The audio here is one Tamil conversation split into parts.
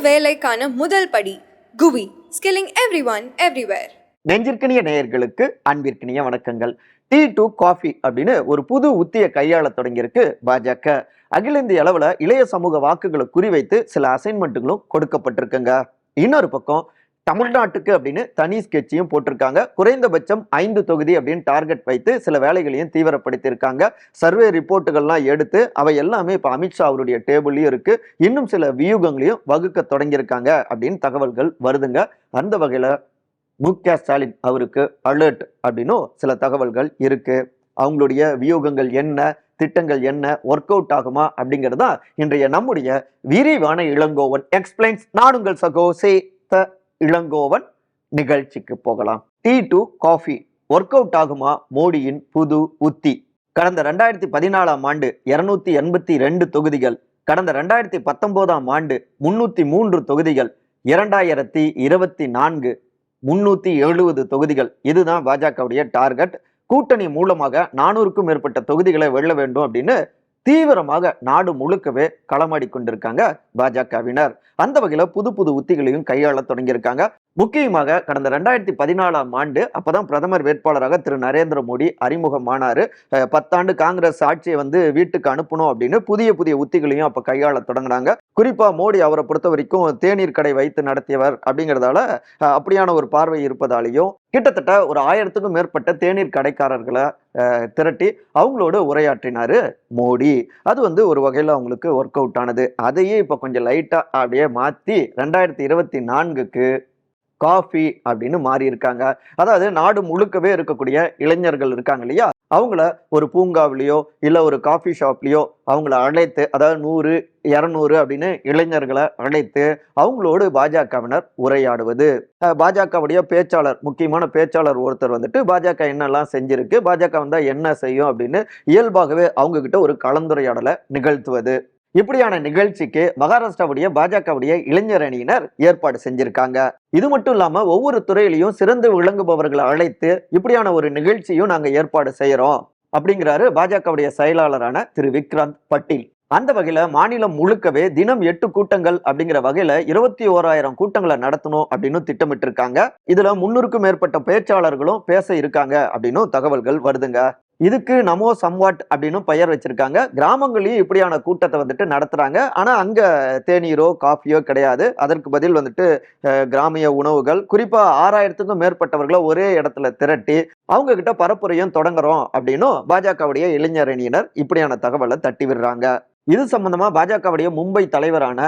வேலைக்கான முதல் படி குவி ஸ்கில்லிங் எவ்ரிஒன் எவ்ரிவேர். நெஞ்சிற்கினிய நேயர்களுக்கு அன்பிற்கினிய வணக்கங்கள். டீ டு காஃபி அப்படின்னு ஒரு புது உத்தியை கையாள தொடங்கியிருக்கு பாஜக. அகில இந்திய அளவுல இளைய சமூக வாக்குகளை குறிவைத்து சில அசைன்மெண்ட்டுகளும் கொடுக்கப்பட்டிருக்குங்க. இன்னொரு பக்கம் தமிழ்நாட்டுக்கு அப்படின்னு தனி ஸ்கெட்சையும் போட்டிருக்காங்க. குறைந்தபட்சம் 5 தொகுதி அப்படின்னு டார்கெட் வைத்து சில வேலைகளையும் தீவிரப்படுத்தியிருக்காங்க. சர்வே ரிப்போர்ட்டுகள்லாம் எடுத்து அவை எல்லாமே இப்போ அமித்ஷா அவருடைய டேபிள்லயும் இருக்கு. இன்னும் சில வியூகங்களையும் வகுக்க தொடங்கியிருக்காங்க அப்படின்னு தகவல்கள் வருதுங்க. அந்த வகையில மு.க.ஸ்டாலின் அவருக்கு அலர்ட் அப்படின்னும் சில தகவல்கள் இருக்கு. அவங்களுடைய வியூகங்கள் என்ன, திட்டங்கள் என்ன, ஒர்க் அவுட் ஆகுமா அப்படிங்கிறதா இன்றைய நம்முடைய விரிவான இளங்கோவன் எக்ஸ்பிளைன்ஸ். நான் உங்கள் சகோ சேத்த இளங்கோவன். நிகழ்ச்சிக்கு போகலாம். Tea do coffee work out ஆகுமா மோடியின் புது உத்தி? கடந்த 2014ஆம் ஆண்டு 282 தொகுதிகள், கடந்த 2019ஆம் ஆண்டு 303 தொகுதிகள், 2024 370 தொகுதிகள். இதுதான் பாஜகவுடைய டார்கெட். கூட்டணி மூலமாக 400க்கும் மேற்பட்ட தொகுதிகளை வெல்ல வேண்டும் அப்படின்னு தீவிரமாக நாடு முழுக்கவே களமாடி கொண்டிருக்காங்க பாஜகவினர். அந்த வகையில புது புது உத்திகளையும் கையாள தொடங்கியிருக்காங்க. முக்கியமாக கடந்த 2014ஆம் ஆண்டு அப்பதான் பிரதமர் வேட்பாளராக திரு நரேந்திர மோடி அறிமுகமானாரு. 10 ஆண்டு காங்கிரஸ் ஆட்சியை வீட்டுக்கு அனுப்பணும் அப்படின்னு புதிய புதிய உத்திகளையும் அப்ப கையாள தொடங்கினாங்க. குறிப்பா மோடி அவரை பொறுத்த வரைக்கும் தேநீர் கடை வைத்து நடத்தியவர் அப்படிங்கிறதால அப்படியான ஒரு பார்வை இருப்பதாலையும் கிட்டத்தட்ட ஒரு 1000க்கும் மேற்பட்ட தேநீர் கடைக்காரர்களை திரட்டி அவங்களோட உரையாற்றினாரு மோடி. அது ஒரு வகையில அவங்களுக்கு ஒர்க் அவுட் ஆனது. அதையே இப்ப கொஞ்சம் லைட்டா அப்படியே மாத்தி 2024க்கு காஃபி அப்படின்னு மாறி இருக்காங்க. அதாவது நாடு முழுக்கவே இருக்கக்கூடிய இளைஞர்கள் இருக்காங்க இல்லையா, அவங்கள ஒரு பூங்காவிலேயோ இல்ல ஒரு காஃபி ஷாப்லயோ அவங்கள அழைத்து, அதாவது 100 200 அப்படின்னு இளைஞர்களை அழைத்து அவங்களோடு பாஜகவினர் உரையாடுவது. பாஜகவுடைய பேச்சாளர், முக்கியமான பேச்சாளர் ஒருத்தர் பாஜக என்னெல்லாம் செஞ்சிருக்கு, பாஜக வந்தா என்ன செய்யும் அப்படின்னு இயல்பாகவே அவங்க கிட்ட ஒரு கலந்துரையாடலை நிகழ்த்துவது. இப்படியான நிகழ்ச்சிக்கு மகாராஷ்டிராவுடைய பாஜகவுடைய இளைஞர் அணியினர் ஏற்பாடு செஞ்சிருக்காங்க. இது மட்டும் இல்லாம ஒவ்வொரு துறையிலையும் சிறந்து விளங்குபவர்களை அழைத்து இப்படியான ஒரு நிகழ்ச்சியும் நாங்க ஏற்பாடு செய்யறோம் அப்படிங்கிறாரு பாஜகவுடைய செயலாளரான திரு விக்ராந்த் பட்டீல். அந்த வகையில மாநிலம் முழுக்கவே தினம் 8 கூட்டங்கள் அப்படிங்கிற வகையில 21,000 கூட்டங்களை நடத்தணும் அப்படின்னு திட்டமிட்டு இருக்காங்க. இதுல 300க்கும் மேற்பட்ட பேச்சாளர்களும் பேச இருக்காங்க அப்படின்னு தகவல்கள் வருதுங்க. இதுக்கு நமோ சம்வாட் அப்படின்னு பெயர் வச்சிருக்காங்க. கிராமங்களையும் இப்படியான கூட்டத்தை நடத்துறாங்க. ஆனா அங்க தேநீரோ காஃபியோ கிடையாது. அதற்கு பதில் கிராமிய உணவுகள், குறிப்பா 6000க்கும் மேற்பட்டவர்களை ஒரே இடத்துல திரட்டி அவங்க கிட்ட பரப்புரையும் தொடங்குறோம் அப்படின்னும் பாஜகவுடைய இளைஞர் அணியினர் இப்படியான தகவலை தட்டி விடுறாங்க. இது சம்பந்தமா பாஜகவுடைய மும்பை தலைவரான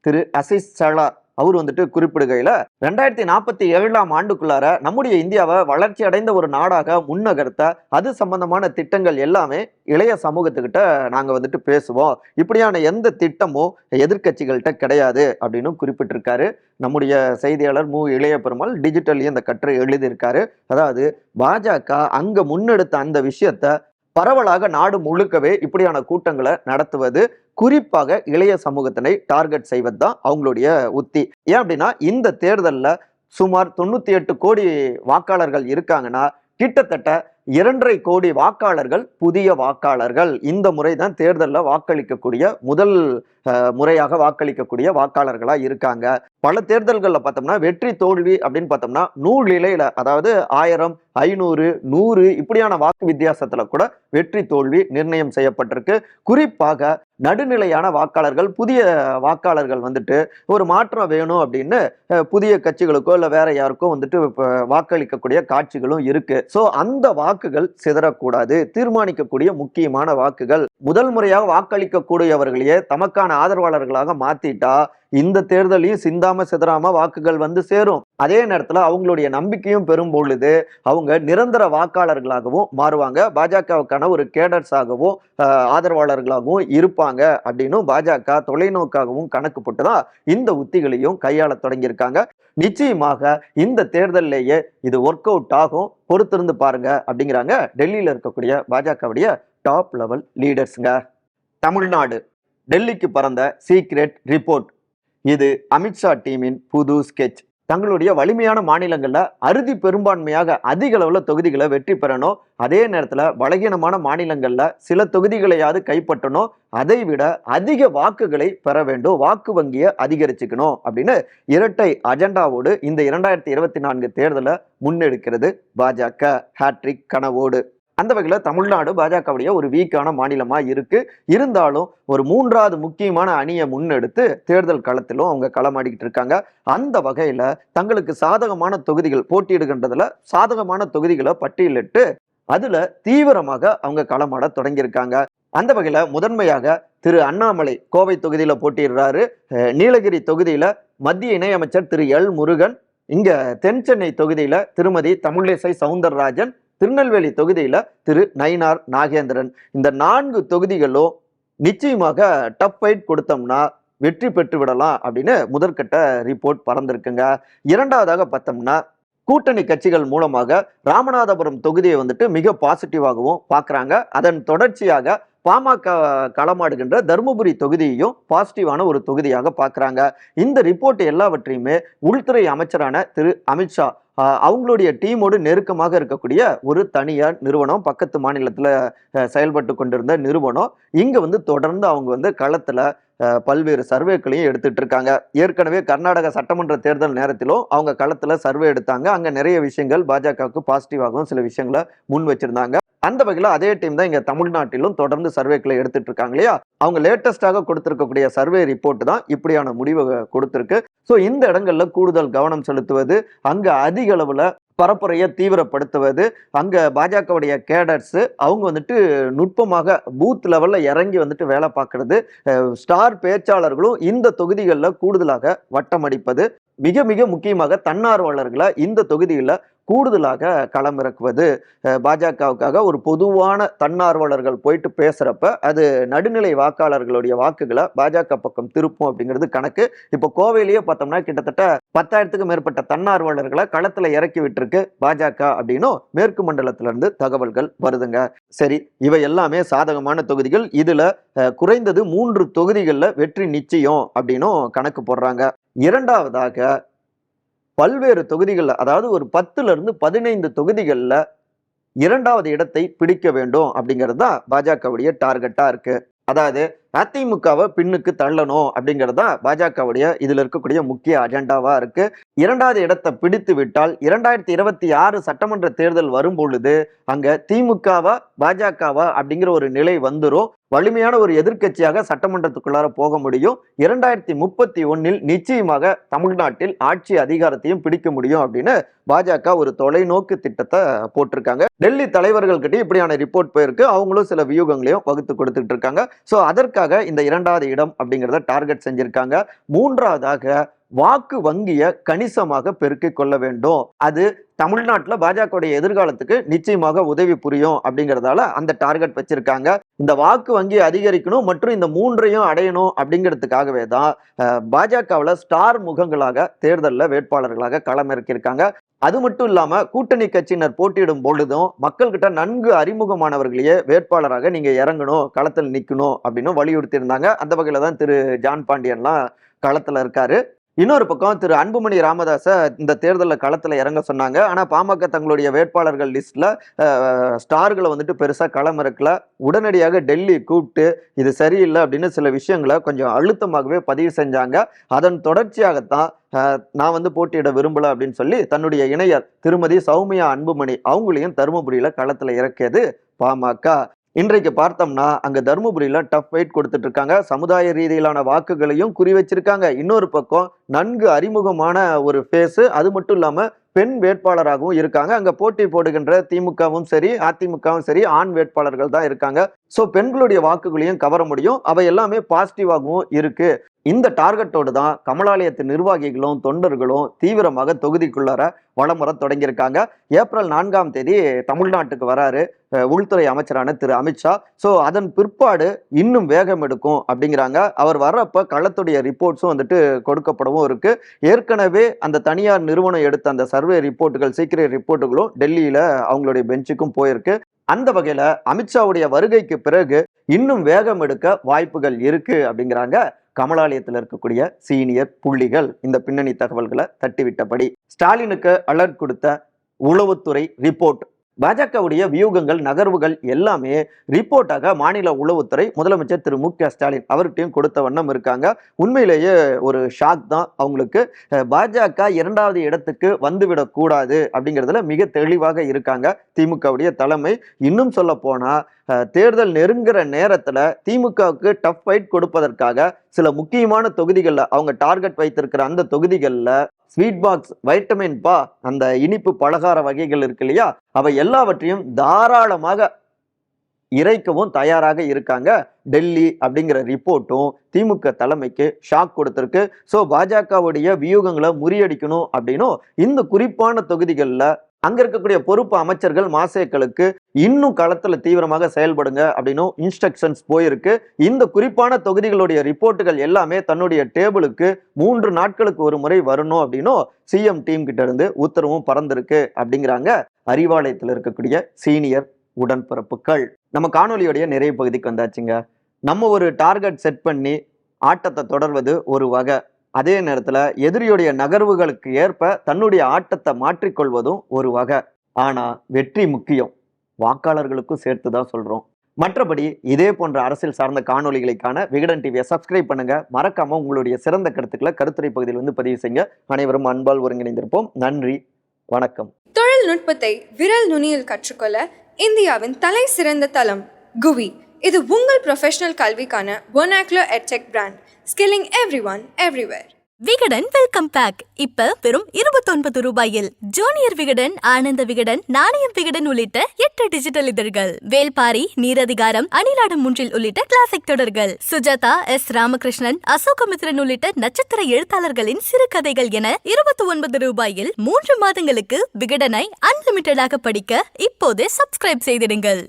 திரு அசிஸ் சலா அவர் குறிப்பிடுகையில 2047ஆம் ஆண்டுக்குள்ளார நம்முடைய இந்தியாவை வளர்ச்சி அடைந்த ஒரு நாடாக முன்னகர்த்த அது சம்பந்தமான திட்டங்கள் எல்லாமே இளைய சமூகத்துக்கிட்ட நாங்க பேசுவோம். இப்படியான எந்த திட்டமும் எதிர்கட்சிகள்கிட்ட கிடையாது அப்படின்னு குறிப்பிட்டிருக்காரு. நம்முடைய செய்தியாளர் மு இளைய பெருமாள் டிஜிட்டல்லி அந்த கட்டுரை எழுதியிருக்காரு. அதாவது பாஜக அங்க முன்னெடுத்த அந்த விஷயத்த பரவலாக நாடு முழுக்கவே இப்படியான கூட்டங்களை நடத்துவது, குறிப்பாக இளைய சமூகத்தினை டார்கெட் செய்வது தான் அவங்களுடைய உத்தி. ஏன் அப்படின்னா இந்த தேர்தலில் சுமார் 98 கோடி வாக்காளர்கள் இருக்காங்கன்னா கிட்டத்தட்ட 2.5 கோடி வாக்காளர்கள் புதிய வாக்காளர்கள். இந்த முறை தான் தேர்தலில் வாக்களிக்கக்கூடிய முதல் முறையாக வாக்களிக்கக்கூடிய வாக்காளர்களா இருக்காங்க. பல தேர்தல்களில் பார்த்தோம்னா வெற்றி தோல்வி அப்படின்னு பார்த்தோம்னா நூலிலையில, அதாவது 1000 500 100 இப்படியான வாக்கு வித்தியாசத்துல கூட வெற்றி தோல்வி நிர்ணயம் செய்யப்பட்டிருக்கு. குறிப்பாக நடுநிலையான வாக்காளர்கள், புதிய வாக்காளர்கள் ஒரு மாற்றம் வேணும் அப்படின்னு புதிய கட்சிகளுக்கோ இல்ல வேற யாருக்கோ வாக்களிக்கக்கூடிய காட்சிகளும் இருக்கு. சோ அந்த வாக்குகள் சிதறக்கூடாது. தீர்மானிக்கக்கூடிய முக்கியமான வாக்குகள் முதல் முறையாக வாக்களிக்கக்கூடியவர்களையே தமக்கான ஆதரவாளர்களாக மாத்திட்டா இந்த தேர்தலையும் சிந்தாம சிதறாம வாக்குகள் சேரும். அதே நேரத்துல அவங்களுடைய நம்பிக்கையும் பெறும் பொழுது அவங்க நிரந்தர வாக்காளர்களாகவும் மாறுவாங்க. பாஜகவுக்கான ஒரு கேடர்ஸாகவும் ஆதரவாளர்களாகவும் இருப்பாங்க அப்படின்னு பாஜக தொலைநோக்காகவும் கணக்கு போட்டுதான் இந்த உத்திகளையும் கையாள தொடங்கியிருக்காங்க. நிச்சயமாக இந்த தேர்தலிலேயே இது ஒர்க் அவுட் ஆகும், பொறுத்திருந்து பாருங்க அப்படிங்கிறாங்க டெல்லியில இருக்கக்கூடிய பாஜகவுடைய டாப் லெவல் லீடர்ஸ்ங்க. தமிழ்நாடு டெல்லிக்கு பறந்த சீக்ரெட் ரிப்போர்ட். இது அமித்ஷா டீமின் புது ஸ்கெட்ச். தங்களுடைய வலிமையான மாநிலங்கள்ல அறுதி பெரும்பான்மையாக அதிக அளவுல தொகுதிகளை வெற்றி பெறணும். அதே நேரத்துல பலகீனமான மாநிலங்கள்ல சில தொகுதிகளையாவது கைப்பற்றணும். அதை விட அதிக வாக்குகளை பெற வேண்டும், வாக்கு வங்கியை அதிகரிச்சுக்கணும் அப்படின்னு இரட்டை அஜெண்டாவோடு இந்த 2024 தேர்தலை முன்னெடுக்கிறது பாஜக, ஹேட்ரிக் கனவோடு. அந்த வகையில தமிழ்நாடு பாஜகவுடைய ஒரு வீக்கான மாநிலமா இருக்கு. இருந்தாலும் ஒரு மூன்றாவது முக்கியமான அணியை முன்னெடுத்து தேர்தல் களத்திலும் அவங்க களமாடிக்கிட்டு இருக்காங்க. அந்த வகையில தங்களுக்கு சாதகமான தொகுதிகள் போட்டியிடுகின்றதுல சாதகமான தொகுதிகளை பட்டியலிட்டு அதுல தீவிரமாக அவங்க களமாட தொடங்கியிருக்காங்க. அந்த வகையில முதன்மையாக திரு அண்ணாமலை கோவை தொகுதியில போட்டியிடுறாரு. நீலகிரி தொகுதியில மத்திய இணையமைச்சர் திரு எல் முருகன், இங்க தென் சென்னை தொகுதியில திருமதி தமிழிசை சவுந்தரராஜன், திருநெல்வேலி தொகுதியில திரு நயினார் நாகேந்திரன். இந்த 4 தொகுதிகளும் நிச்சயமாக டஃப் ஃபைட் கொடுத்தோம்னா வெற்றி பெற்று விடலாம் அப்படின்னு முதற்கட்ட ரிப்போர்ட் பறந்திருக்குங்க. இரண்டாவதாக பார்த்தோம்னா கூட்டணி கட்சிகள் மூலமாக ராமநாதபுரம் தொகுதியை மிக பாசிட்டிவாகவும் பார்க்குறாங்க. அதன் தொடர்ச்சியாக பாமக களமாடுகின்ற தருமபுரி தொகுதியையும் பாசிட்டிவான ஒரு தொகுதியாக பார்க்குறாங்க. இந்த ரிப்போர்ட் எல்லாவற்றையுமே உள்துறை அமைச்சரான திரு அமித்ஷா அவங்களுடைய டீமோடு நெருக்கமாக இருக்கக்கூடிய ஒரு தனியார் நிறுவனம், பக்கத்து மாநிலத்துல செயல்பட்டு கொண்டிருந்த நிறுவனம், இங்க தொடர்ந்து அவங்க களத்துல பல்வேறு சர்வேக்களையும் எடுத்துட்டு இருக்காங்க. ஏற்கனவே கர்நாடக சட்டமன்ற தேர்தல் நேரத்திலும் அவங்க களத்துல சர்வே எடுத்தாங்க. அங்க நிறைய விஷயங்கள் பாஜகவுக்கு பாசிட்டிவாகவும் சில விஷயங்களை முன் வச்சிருந்தாங்க. அந்த வகையில் அதே டீம் தான் இங்க தமிழ்நாட்டிலும் தொடர்ந்து சர்வேக்களை எடுத்துட்டு இருக்காங்க இல்லையா. அவங்க லேட்டஸ்டாக கொடுத்திருக்கக்கூடிய சர்வே ரிப்போர்ட் தான் இப்படியான முடிவை கொடுத்திருக்கு. ஸோ இந்த இடங்கள்ல கூடுதல் கவனம் செலுத்துவது, அங்க அதிக அளவுல பரப்புரையை தீவிரப்படுத்துவது, அங்க பாஜகவுடைய கேடர்ஸ் அவங்க நுட்பமாக பூத் லெவல்ல இறங்கி வேலை பார்க்கறது, ஸ்டார் பேச்சாளர்களும் இந்த தொகுதிகளில் கூடுதலாக வட்டமடிப்பது, மிக மிக முக்கியமாக தன்னார்வலர்களை இந்த தொகுதியில் கூடுதலாக களமிறக்குவது. பாஜகவுக்காக ஒரு பொதுவான தன்னார்வலர்கள் போயிட்டு பேசுறப்ப அது நடுநிலை வாக்காளர்களுடைய வாக்குகளை பாஜக பக்கம் திருப்பும் அப்படிங்கிறது கணக்கு. இப்போ கோவையிலேயே பார்த்தோம்னா கிட்டத்தட்ட 10,000க்கும் மேற்பட்ட தன்னார்வலர்களை களத்துல இறக்கி விட்டுருக்கு பாஜக அப்படின்னும் மேற்கு மண்டலத்திலிருந்து தகவல்கள் வருதுங்க. சரி, இவை எல்லாமே சாதகமான தொகுதிகள். இதுல குறைந்தது 3 தொகுதிகளில் வெற்றி நிச்சயம் அப்படின்னும் கணக்கு போடுறாங்க. இரண்டாவதாக பல்வேறு தொகுதிகளில், அதாவது ஒரு 10லிருந்து 15 தொகுதிகளில் இரண்டாவது இடத்தை பிடிக்க வேண்டும் அப்படிங்கிறது தான் பாஜகவுடைய டார்கெட்டா இருக்கு. அதாவது அதிமுகவை பின்னுக்கு தள்ளணும் அப்படிங்கிறது தான் பாஜகவுடைய இதுல இருக்கக்கூடிய முக்கிய அஜெண்டாவா இருக்கு. இரண்டாவது இடத்தை பிடித்து விட்டால் 2026 சட்டமன்ற தேர்தல் வரும் பொழுது அங்க திமுகவா பாஜகவா அப்படிங்கிற ஒரு நிலை வந்துரும். வலிமையான ஒரு எதிர்க்கட்சியாக சட்டமன்றத்துக்குள்ளார போக முடியும். 2031 நிச்சயமாக தமிழ்நாட்டில் ஆட்சி அதிகாரத்தையும் பிடிக்க முடியும் அப்படின்னு பாஜக ஒரு தொலைநோக்கு திட்டத்தை போட்டிருக்காங்க. டெல்லி தலைவர்கள் கிட்ட இப்படியான ரிப்போர்ட் போயிருக்கு. அவங்களும் சில வியூகங்களையும் வகுத்து கொடுத்துட்டு இருக்காங்க. ஸோ அதற்காக இந்த இரண்டாவது இடம் அப்படிங்கிறத டார்கெட் செஞ்சிருக்காங்க. மூன்றாவதாக வாக்கு வங்கியை கணிசமாக பெருக்கிக் கொள்ள வேண்டும். அது தமிழ்நாட்டில் பாஜகவுடைய எதிர்காலத்துக்கு நிச்சயமாக உதவி புரியும் அப்படிங்கிறதால அந்த டார்கெட் வச்சிருக்காங்க. இந்த வாக்கு வங்கியை அதிகரிக்கணும் மற்றும் இந்த 3ஐயும் அடையணும் அப்படிங்கிறதுக்காகவே தான் பாஜகவில் ஸ்டார் முகங்களாக தேர்தலில் வேட்பாளர்களாக களமிறக்கியிருக்காங்க. அது மட்டும் இல்லாம கூட்டணி கட்சியினர் போட்டியிடும் பொழுதும் மக்கள்கிட்ட நன்கு அறிமுகமானவர்களையே வேட்பாளராக நீங்க இறங்கணும், களத்தில் நிக்கணும் அப்படின்னு வலியுறுத்தி இருந்தாங்க. அந்த வகையில தான் திரு ஜான் பாண்டியன்லாம் களத்துல இருக்காரு. இன்னொரு பக்கம் திரு அன்புமணி ராமதாஸ இந்த தேர்தலில் களத்துல இறங்க சொன்னாங்க. ஆனா பாமக தங்களுடைய வேட்பாளர்கள் லிஸ்ட்ல ஸ்டார்களை பெருசா களமிறக்கல. உடனடியாக டெல்லி கூப்பிட்டு இது சரியில்லை அப்படின்னு சில விஷயங்களை கொஞ்சம் அழுத்தமாகவே பதிவு செஞ்சாங்க. அதன் தொடர்ச்சியாகத்தான் நான் போட்டியிட விரும்பல அப்படின்னு சொல்லி தன்னுடைய இணையர் திருமதி சௌமியா அன்புமணி அவங்களையும் தருமபுரியில களத்துல இறக்கியது பாமக. இன்றைக்கு பார்த்தோம்னா அங்க தருமபுரியில டஃப் ஃபைட் கொடுத்துட்டு இருக்காங்க. சமுதாய ரீதியிலான வாக்குகளையும் குறி வச்சிருக்காங்க. இன்னொரு பக்கம் நன்கு அறிமுகமான ஒரு ஃபேஸ், அது மட்டும் இல்லாம பெண் வேட்பாளராகவும் இருக்காங்க. அங்க போட்டி போடுகின்ற திமுகவும் சரி அதிமுகவும் சரி ஆண் வேட்பாளர்கள் தான் இருக்காங்க. ஸோ பெண்களுடைய வாக்குகளையும் கவர முடியும். அவை எல்லாமே பாசிட்டிவாகவும் இருக்கு. இந்த டார்கெட்டோடு தான் கமலாலயத்து நிர்வாகிகளும் தொண்டர்களும் தீவிரமாக தொகுதிக்குள்ளார வலம் வர தொடங்கியிருக்காங்க. ஏப்ரல் 4ஆம் தேதி தமிழ்நாட்டுக்கு வராரு உள்துறை அமைச்சரான திரு அமித்ஷா. ஸோ அதன் பிற்பாடு இன்னும் வேகம் எடுக்கும் அப்படிங்கிறாங்க. அவர் வர்றப்ப களத்துடைய ரிப்போர்ட்ஸும் கொடுக்கப்படவும் இருக்கு. ஏற்கனவே அந்த தனியார் நிறுவனம் எடுத்த அந்த சர்வே ரிப்போர்ட்டுகள், சீக்கிரம் ரிப்போர்ட்டுகளும் டெல்லியில அவங்களுடைய பெஞ்சுக்கும் போயிருக்கு. அந்த வகையில அமித்ஷாவுடைய வருகைக்கு பிறகு இன்னும் வேகம் எடுக்க வாய்ப்புகள் இருக்கு அப்படிங்கிறாங்க கமலாலயத்தில் இருக்கக்கூடிய சீனியர் புள்ளிகள் இந்த பின்னணி தகவல்களை தட்டிவிட்டபடி ஸ்டாலினுக்கு அலர்ட் கொடுத்த உளவுத்துறை ரிப்போர்ட், பாஜகவுடைய வியூகங்கள் நகர்வுகள் எல்லாமே ரிப்போர்ட்டாக மாநில உளவுத்துறை முதலமைச்சர் திரு மு க ஸ்டாலின் அவர்கிட்டையும் கொடுத்த வண்ணம் இருக்காங்க. உண்மையிலேயே ஒரு ஷாக் தான் அவங்களுக்கு. பாஜக 2வது இடத்துக்கு வந்துவிடக் கூடாது அப்படிங்கிறதுல மிக தெளிவாக இருக்காங்க திமுகவுடைய தலைமை. இன்னும் சொல்ல போனா தேர்தல் நெருங்குற நேரத்துல திமுகவுக்கு டஃப் ஃபைட் கொடுப்பதற்காக சில முக்கியமான தொகுதிகள்ல அவங்க டார்கெட் வைத்திருக்கிற அந்த தொகுதிகள்ல ஸ்வீட் பாக்ஸ், வைட்டமின் பா, அந்த இனிப்பு பலகார வகைகள் இருக்கு இல்லையா, அவை எல்லாவற்றையும் தாராளமாக இறைக்கவும் தயாராக இருக்காங்க. டெல்லி அப்படிங்கிற ரிப்போர்ட்டும் திமுக தலைமைக்கு ஷாக் கொடுத்திருக்கு. ஸோ பாஜகவுடைய வியூகங்களை முறியடிக்கணும் அப்படின்னும் இந்த குறிப்பான தொகுதிகளில் அங்க இருக்கக்கூடிய பொறுப்பு அமைச்சர்கள் மாசேக்களுக்கு இன்னும் களத்துல தீவிரமாக செயல்படுங்க அப்படின்னும் இன்ஸ்ட்ரக்ஷன்ஸ் போயிருக்கு. இந்த குறிப்பான தொகுதிகளுடைய ரிப்போர்ட்டுகள் எல்லாமே தன்னுடைய டேபிளுக்கு 3 நாட்களுக்கு ஒரு முறை வரணும் அப்படின்னும் சிஎம் டீம் கிட்ட இருந்து உத்தரவும் பறந்திருக்கு அப்படிங்கிறாங்க அறிவாலயத்தில் இருக்கக்கூடிய சீனியர் உடன்பிறப்புகள். நம்ம காணொலியோடைய நிறைய பகுதிக்கு வந்தாச்சுங்க. நம்ம ஒரு டார்கெட் செட் பண்ணி ஆட்டத்தை தொடர்வது ஒரு வகை, அதே நேரத்துல எதிரியுடைய நகர்வுகளுக்கு ஏற்ப தன்னுடைய ஆட்டத்தை மாற்றிக்கொள்வதும் ஒரு வகை. ஆனா வெற்றி முக்கியம், வாக்காளர்களுக்கும் சேர்த்துதான் சொல்றோம். மற்றபடி இதே போன்ற அரசியல் சார்ந்த காணொலிகளை காண விகடன் டிவியை சப்ஸ்கிரைப் பண்ணுங்க. மறக்காம உங்களுடைய சிறந்த கருத்துக்களை கருத்துரை பகுதியில் வந்து பதிவு செய்யுங்க. அனைவரும் அன்பால் ஒருங்கிணைந்திருப்போம். நன்றி, வணக்கம். தொழில்நுட்பத்தை விரல் நுனியில் கற்றுக்கொள்ள இந்தியாவின் தலை சிறந்த தளம் குவி. இது உங்கள் ப்ரொஃபஷனல் கல்விக்கான vernacular edtech brand. Skilling everyone, everywhere. Vikatan welcome back இப்ப வெறும் 29 ரூபாயில் ஜூனியர் விகடன், ஆனந்த விகடன், நாணயம் விகடன் உள்ளிட்ட 8 டிஜிட்டல் இதழ்கள், வேல்பாரி, நீரதிகாரம், அணிலாடும் முன்றில் உள்ளிட்ட கிளாசிக் தொடர்கள், சுஜாதா, எஸ் ராமகிருஷ்ணன், அசோகமித்ரன் உள்ளிட்ட நட்சத்திர எழுத்தாளர்களின் சிறுகதைகள் என 29 ரூபாயில் 3 மாதங்களுக்கு விகடனை அன்லிமிட்டடாக படிக்க இப்போதே சப்ஸ்கிரைப் செய்திடுங்கள்.